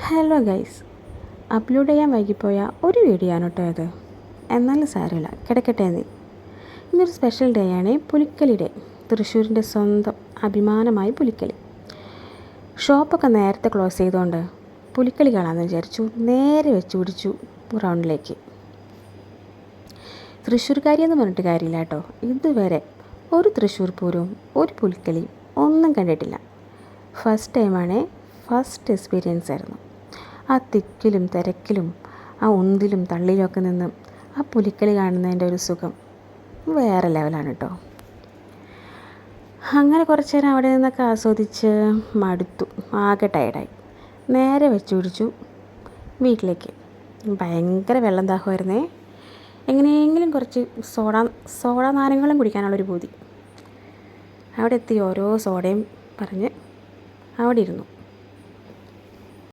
Hello guys, upload ചെയ്യാൻ വൈകിപ്പോയ ഒരു video ആണ് കേട്ടോ ഇത്. എന്നാലും സാരമില്ല, കിടക്കട്ടെ നീ. ഇന്നൊരു സ്പെഷ്യൽ ഡേ ആണ്, പുലിക്കളി ഡേ. തൃശ്ശൂരിൻ്റെ സ്വന്തം അഭിമാനമായി പുലിക്കളി. ഷോപ്പൊക്കെ നേരത്തെ ക്ലോസ് ചെയ്തുകൊണ്ട് പുലിക്കളി കാണാമെന്ന് വിചാരിച്ചു. നേരെ വെച്ച് പിടിച്ചു ഗ്രൗണ്ടിലേക്ക്. തൃശ്ശൂർക്കാരിയെന്ന് പറഞ്ഞിട്ട് കാര്യമില്ല കേട്ടോ. ഇതുവരെ ഒരു തൃശ്ശൂർ പൂരവും ഒരു പുലിക്കളിയും ഒന്നും കണ്ടിട്ടില്ല. ഫസ്റ്റ് ടൈമാണ്, ഫസ്റ്റ് എക്സ്പീരിയൻസ് ആയിരുന്നു. ആ തിക്കിലും തിരക്കിലും ആ ഉന്തിലും തള്ളിയിലൊക്കെ നിന്ന് ആ പുലിക്കളി കാണുന്നതിൻ്റെ ഒരു സുഖം വേറെ ലെവലാണ് കേട്ടോ. അങ്ങനെ കുറച്ച് നേരം അവിടെ നിന്നൊക്കെ ആസ്വദിച്ച് മടുത്തു, ആകെ ടയർഡായി. നേരെ വെച്ച് പിടിച്ചു വീട്ടിലേക്ക്. ഭയങ്കര വെള്ളം ദാഹമായിരുന്നേ. എങ്ങനെയെങ്കിലും കുറച്ച് സോഡ നാരങ്ങളും കുടിക്കാനുള്ളൊരു പൂതി. അവിടെ എത്തി ഓരോ സോഡയും പറഞ്ഞ് അവിടെ ഇരുന്നു.